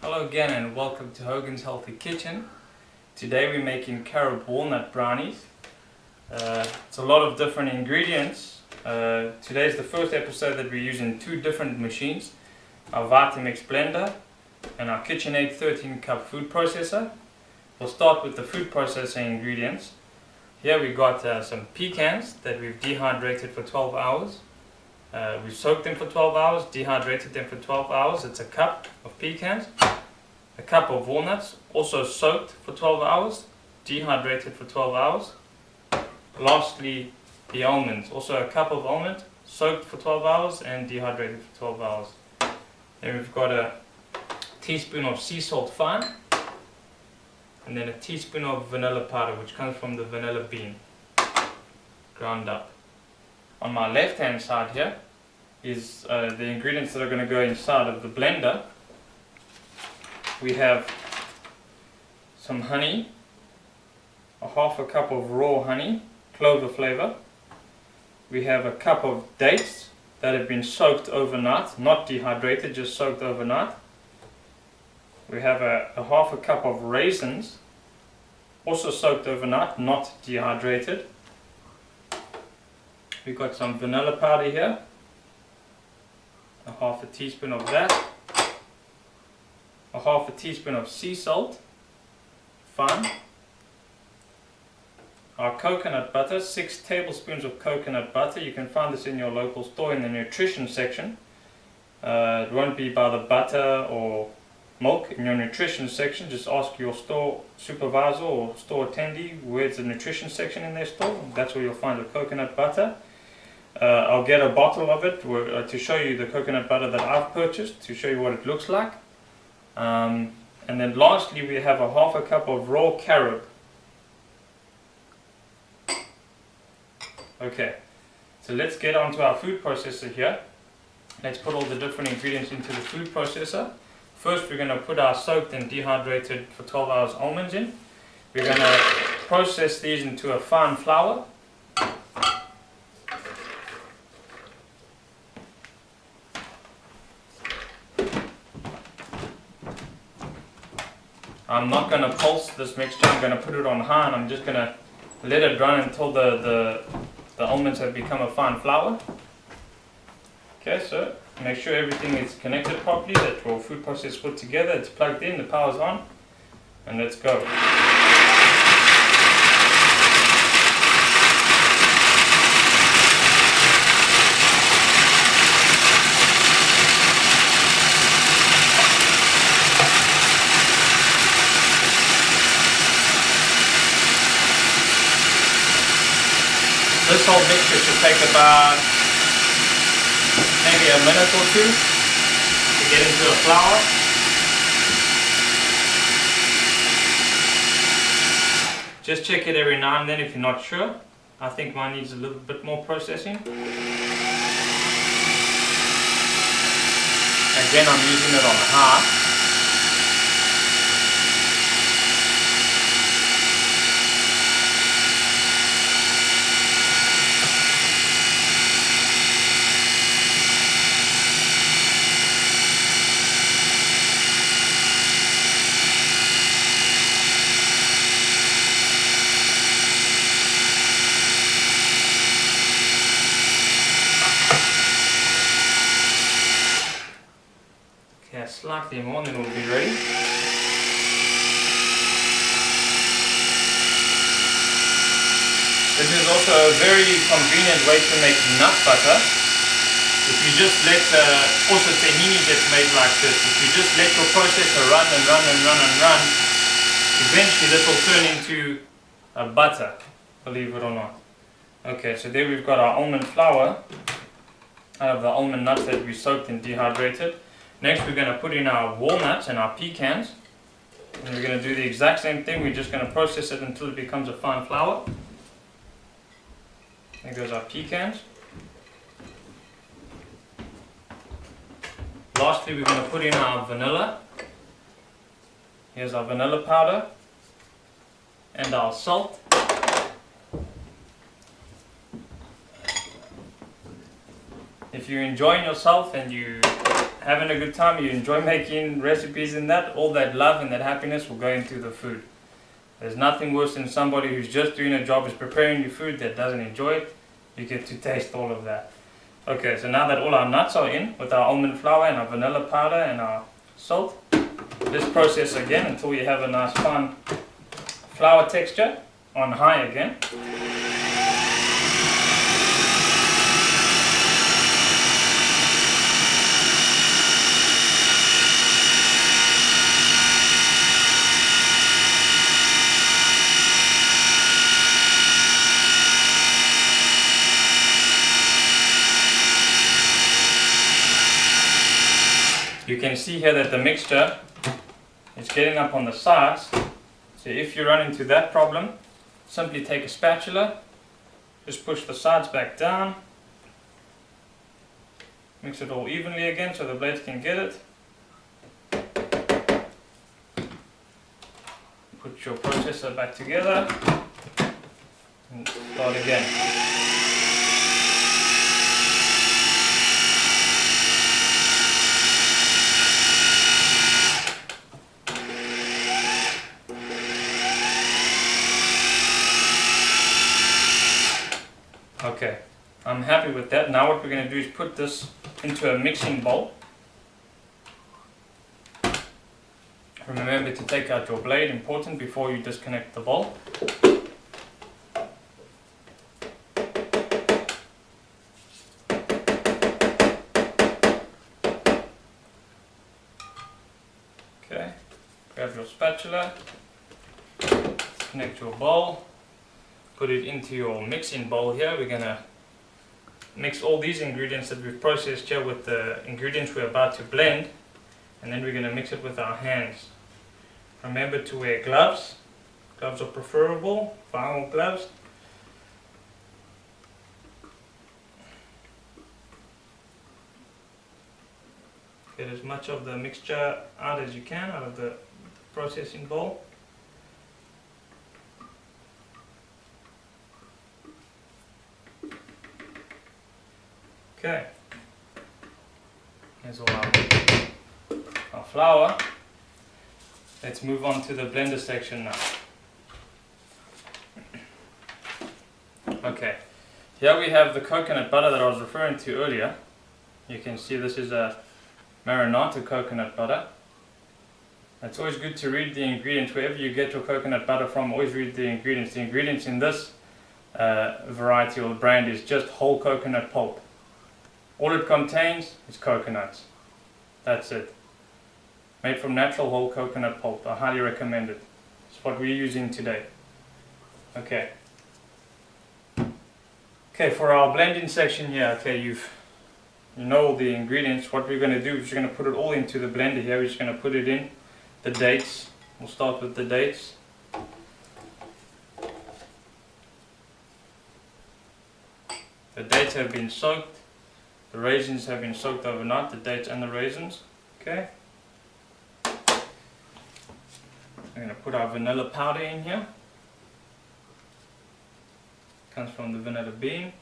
Hello again and welcome to hogaNs Healthy Kitchen. Today we're making Carob Walnut Brownies. It's a lot of different ingredients. Today's the first episode that we're using two different machines. Our Vitamix blender and our KitchenAid 13 cup food processor. We'll start with the food processing ingredients. Here we got some pecans that we've dehydrated for 12 hours. We've soaked them for 12 hours, dehydrated them for 12 hours. It's a cup of pecans. A cup of walnuts, also soaked for 12 hours, dehydrated for 12 hours. Lastly, the almonds, also a cup of almond, soaked for 12 hours and dehydrated for 12 hours. Then we've got a teaspoon of sea salt fine, and then a teaspoon of vanilla powder, which comes from the vanilla bean, ground up. On my left hand side here is the ingredients that are going to go inside of the blender. We have some honey, a half a cup of raw honey, clover flavor. We have a cup of dates that have been soaked overnight, not dehydrated, just soaked overnight. We have a half a cup of raisins, also soaked overnight, not dehydrated. We've got some vanilla powder here, a half a teaspoon of that, a half a teaspoon of sea salt, fine. Our coconut butter, 6 tablespoons of coconut butter. You can find this in your local store in the nutrition section. It won't be by the butter or milk in your nutrition section. Just ask your store supervisor or store attendee where's the nutrition section in their store. That's where you'll find the coconut butter. I'll get a bottle of it to show you the coconut butter that I've purchased, to show you what it looks like. And then lastly we have a half a cup of raw carob. Okay, so let's get onto our food processor here. Let's put all the different ingredients into the food processor. First we're going to put our soaked and dehydrated for 12 hours almonds in. We're going to process these into a fine flour. I'm not going to pulse this mixture, I'm going to put it on high and I'm just going to let it run until the almonds have become a fine flour. Okay, so make sure everything is connected properly, that your food processor is put together, it's plugged in, the power's on, and let's go. This whole mixture should take about maybe a minute or two to get into the flour. Just check it every now and then if you're not sure. I think mine needs a little bit more processing. Again, I'm using it on high. Okay, slightly more and then we'll be ready. This is also a very convenient way to make nut butter. If you just let, also tahini gets made like this. If you just let your processor run and run and run and run, eventually this will turn into a butter, believe it or not. Okay, so there we've got our almond flour out of the almond nuts that we soaked and dehydrated. Next we're going to put in our walnuts and our pecans, and we're going to do the exact same thing. We're just going to process it until it becomes a fine flour. There goes our pecans. Lastly we're going to put in our vanilla. Here's our vanilla powder and our salt. If you're enjoying yourself and you having a good time, you enjoy making recipes in that, all that love and that happiness will go into the food. There's nothing worse than somebody who's just doing a job, is preparing your food, that doesn't enjoy it. You get to taste all of that. Okay, so now that all our nuts are in with our almond flour and our vanilla powder and our salt, let's process again until we have a nice fine flour texture on high again. You can see here that the mixture is getting up on the sides. So if you run into that problem, simply take a spatula, just push the sides back down, mix it all evenly again so the blades can get it. Put your processor back together and start again. Okay, I'm happy with that. Now what we're going to do is put this into a mixing bowl. Remember to take out your blade, important, before you disconnect the bowl. Okay, grab your spatula, disconnect your bowl. Put it into your mixing bowl here. We're going to mix all these ingredients that we've processed here with the ingredients we're about to blend, and then we're going to mix it with our hands. Remember to wear gloves. Gloves are preferable, vinyl gloves. Get as much of the mixture out as you can out of the processing bowl. Okay, here's all our flour. Let's move on to the blender section now. Okay, here we have the coconut butter that I was referring to earlier. You can see this is a marinata coconut butter. It's always good to read the ingredients. Wherever you get your coconut butter from, always read the ingredients. The ingredients in this variety or brand is just whole coconut pulp. All it contains is coconuts. That's it. Made from natural whole coconut pulp. I highly recommend it. It's what we're using today. Okay. Okay, for our blending section here, okay, you know all the ingredients. What we're going to do is we're going to put it all into the blender here. We're just going to put it in. The dates. We'll start with the dates. The dates have been soaked. The raisins have been soaked overnight, the dates and the raisins. Okay. We're going to put our vanilla powder in here. Comes from the vanilla bean.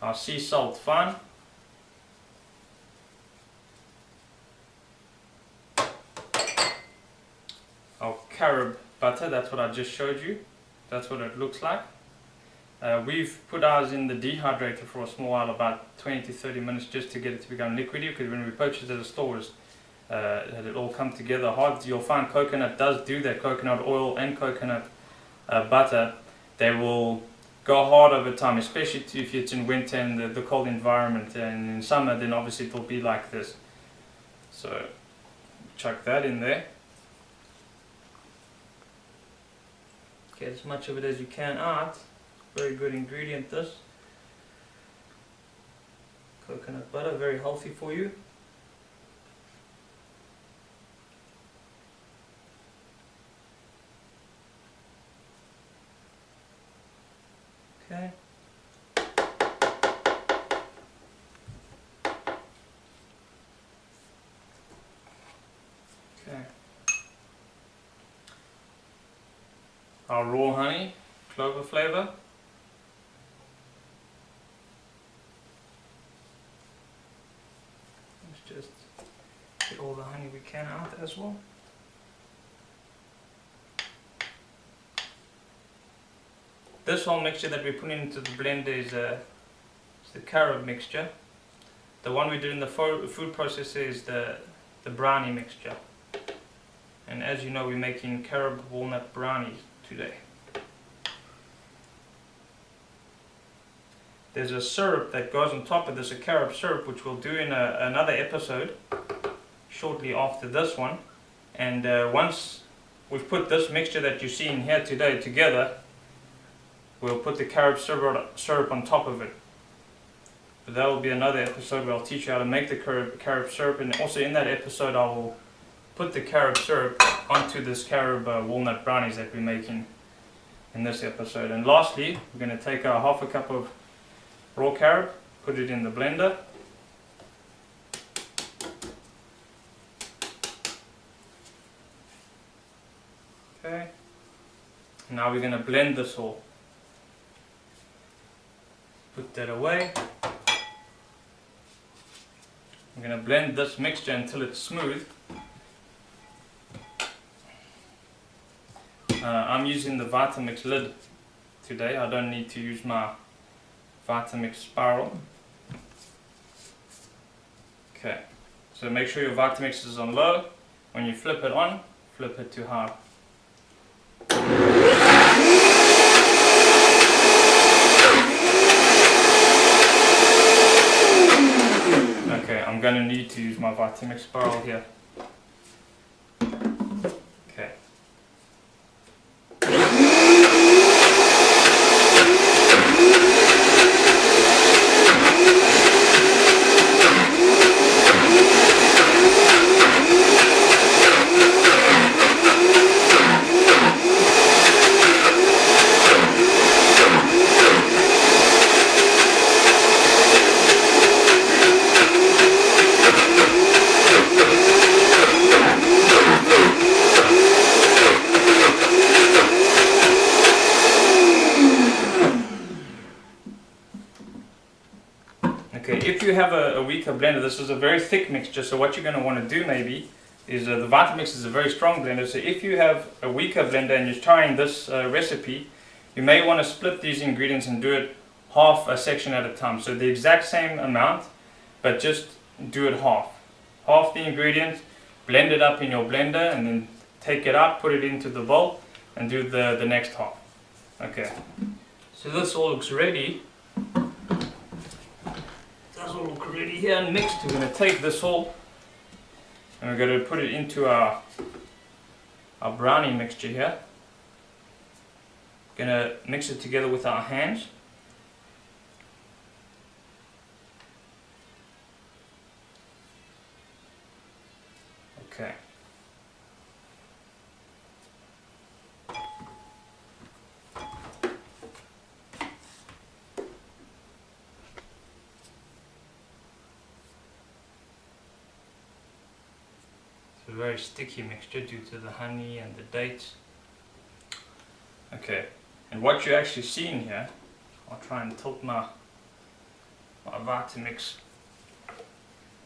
Our sea salt fine. Our carob butter, that's what I just showed you. That's what it looks like. We've put ours in the dehydrator for a small while, about 20 to 30 minutes, just to get it to become liquidy, because when we purchased it at the stores, had it all come together hard. You'll find coconut does do that. Coconut oil and coconut butter, they will go hard over time, especially if it's in winter and the cold environment, and in summer then obviously it'll be like this. So chuck that in there. Get as much of it as you can out. Very good ingredient, this. Coconut butter, very healthy for you. Okay. Okay. Our raw honey, clover flavor. just get all the honey we can out as well. This whole mixture that we're putting into the blender is the carob mixture. The one we did in the food processor is the brownie mixture. And as you know, we're making carob walnut brownies today. There's a syrup that goes on top of this, a carob syrup, which we'll do in another episode shortly after this one. And once we've put this mixture that you're seeing here today together, we'll put the carob syrup on top of it. But that will be another episode where I'll teach you how to make the carob syrup, and also in that episode I will put the carob syrup onto this carob walnut brownies that we're making in this episode. And lastly, we're going to take our half a cup of raw carob, put it in the blender. Okay. Now we're going to blend this all. Put that away. I'm going to blend this mixture until it's smooth. I'm using the Vitamix lid today. I don't need to use my Vitamix spiral. Okay, so make sure your Vitamix is on low. When you flip it on, flip it to high. Okay, I'm going to need to use my Vitamix spiral here. Okay. If you have a weaker blender, this is a very thick mixture, so what you're going to want to do maybe is the Vitamix is a very strong blender, so if you have a weaker blender and you're trying this recipe, you may want to split these ingredients and do it half a section at a time. So the exact same amount, but just do it half. Half the ingredients, blend it up in your blender, and then take it out, put it into the bowl, and do the next half. Okay, so this all looks ready. That's all look ready here and mixed. We're going to take this all and we're going to put it into our brownie mixture here. Going to mix it together with our hands. Okay. A very sticky mixture due to the honey and the dates. Okay, and what you're actually seeing here, I'll try and tilt my Vitamix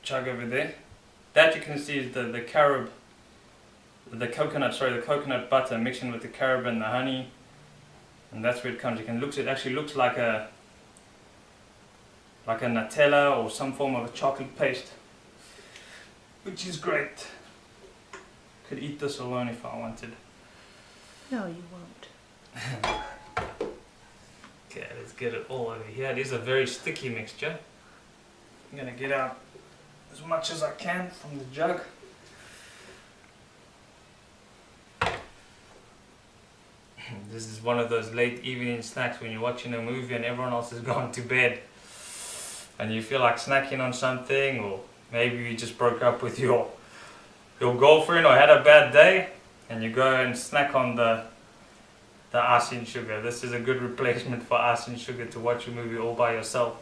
jug over there. That you can see is the carob, the coconut butter mixing with the carob and the honey, and that's where it comes. It actually looks like a Nutella or some form of a chocolate paste, which is great. Could eat this alone if I wanted. No, you won't. Okay, let's get it all over here. It is a very sticky mixture. I'm going to get out as much as I can from the jug. This is one of those late evening snacks when you're watching a movie and everyone else has gone to bed and you feel like snacking on something, or maybe you just broke up with your girlfriend or had a bad day and you go and snack on the icing sugar. This is a good replacement for icing sugar to watch a movie all by yourself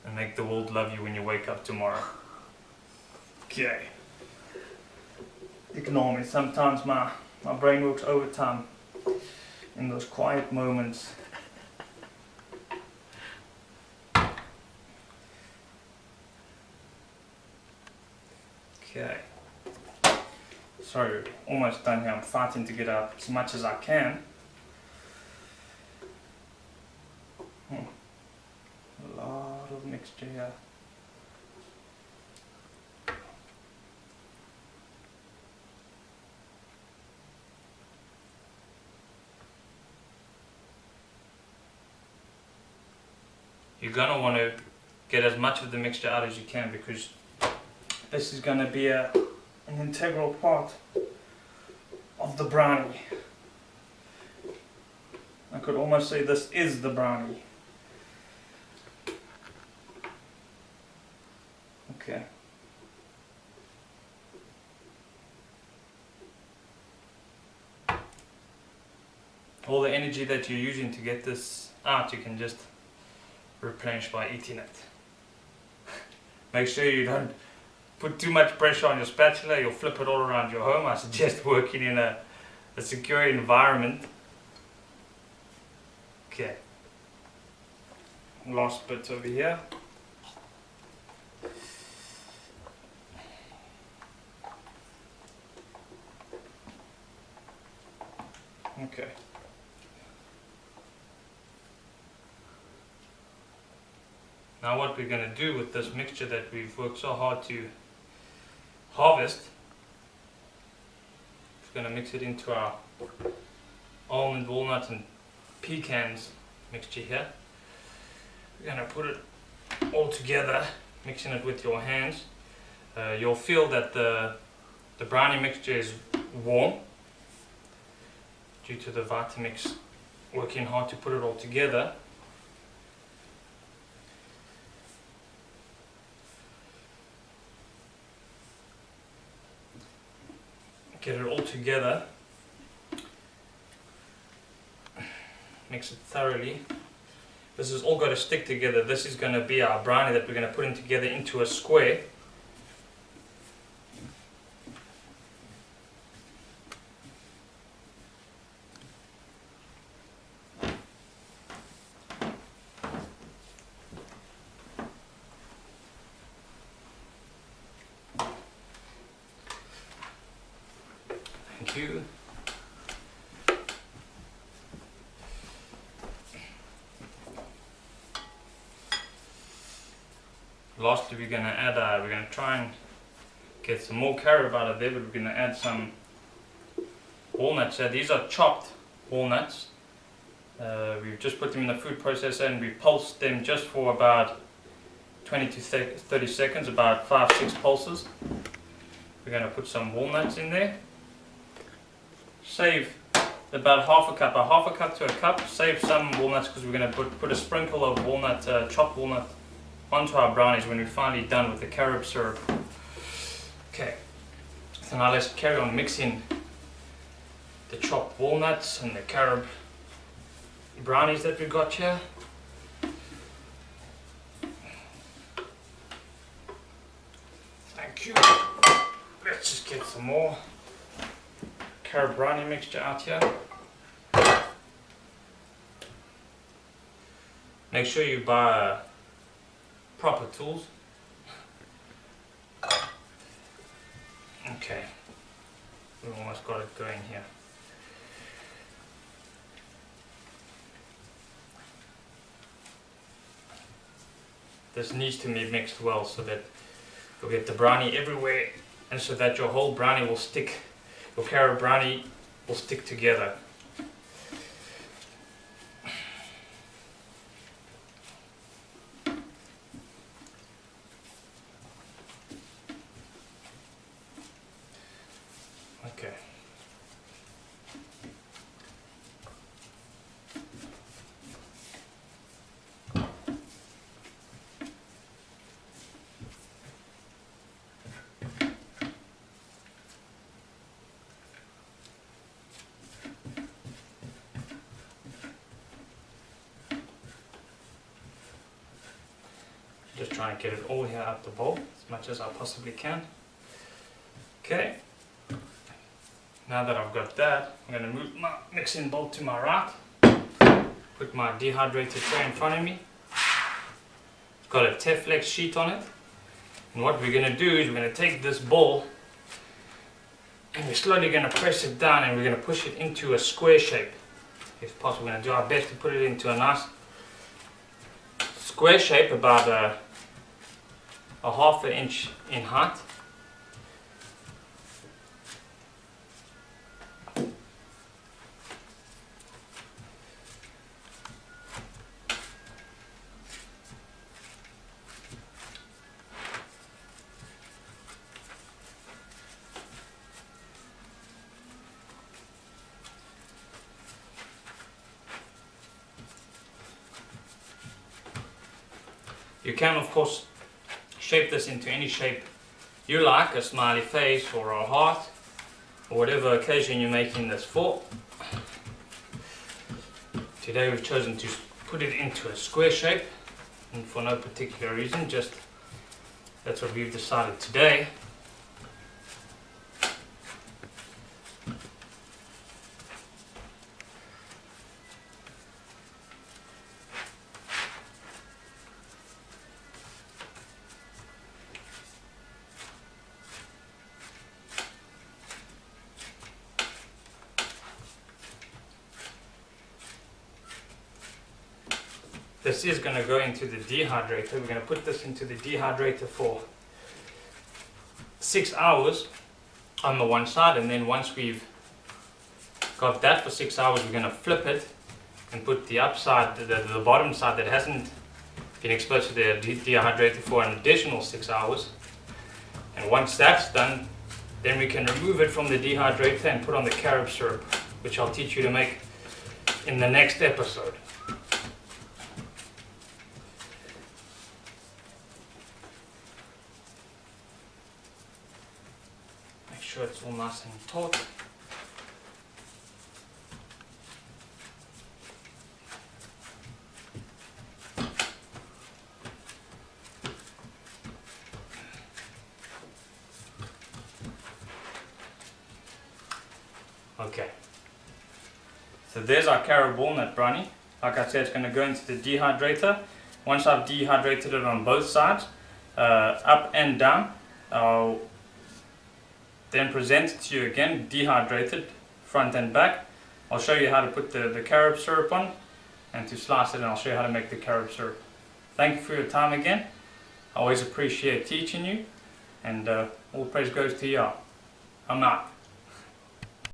and make the world love you when you wake up tomorrow. Okay. Ignore me, sometimes my brain works overtime in those quiet moments. Okay. Sorry, almost done here. I'm fighting to get out as much as I can. A lot of mixture here. You're gonna want to get as much of the mixture out as you can, because this is gonna be an integral part of the brownie. I could almost say this is the brownie. Okay. All the energy that you're using to get this out, you can just replenish by eating it. Make sure you don't put too much pressure on your spatula, you'll flip it all around your home. I suggest working in a secure environment. Okay. Last bit over here. Okay. Now what we're going to do with this mixture that we've worked so hard to harvest, we're going to mix it into our almond, walnut and pecans mixture here. We're going to put it all together, mixing it with your hands. You'll feel that the brownie mixture is warm due to the Vitamix working hard to put it all together. Get it all together, mix it thoroughly. This has all got to stick together. This is going to be our brownie that we're going to put in together into a square. Thank you. Lastly, we're going to add, we're going to try and get some more carob out of there, but we're going to add some walnuts. These are chopped walnuts. We've just put them in the food processor and we pulsed them just for about 20 to 30 seconds, about 5-6 pulses. We're going to put some walnuts in there. Save about half a cup to a cup. Save some walnuts because we're going to put a sprinkle of walnut, chopped walnut onto our brownies when we're finally done with the carob syrup. Okay, so now let's carry on mixing the chopped walnuts and the carob brownies that we got here. Thank you. Let's just get some more carob brownie mixture out here. Make sure you buy proper tools. Okay, we almost got it going here. This needs to be mixed well so that you'll get the brownie everywhere and so that your whole brownie will stick, your carob brownie will stick together. Okay. Just trying to get it all here out the bowl as much as I possibly can. Okay. Now that I've got that, I'm going to move my mixing bowl to my right. Put my dehydrated tray in front of me. It's got a Teflex sheet on it. And what we're going to do is we're going to take this ball and we're slowly going to press it down and we're going to push it into a square shape. If possible, we're going to do our best to put it into a nice square shape, about a half an inch in height. You can of course shape this into any shape you like, a smiley face or a heart, or whatever occasion you're making this for. Today we've chosen to put it into a square shape, and for no particular reason, just that's what we've decided today. This is going to go into the dehydrator. We're going to put this into the dehydrator for 6 hours on the one side, and then once we've got that for 6 hours, we're going to flip it and put the upside, the bottom side that hasn't been exposed to the dehydrator for an additional 6 hours. And once that's done, then we can remove it from the dehydrator and put on the carob syrup, which I'll teach you to make in the next episode. Sure it's all nice and taut. Okay, so there's our Carob Walnut Brownie. Like I said, it's going to go into the dehydrator. Once I've dehydrated it on both sides, up and down, I'll then present it to you again, dehydrated, front and back. I'll show you how to put the carob syrup on and to slice it, and I'll show you how to make the carob syrup. Thank you for your time again. I always appreciate teaching you, and all praise goes to Yah. I'm out.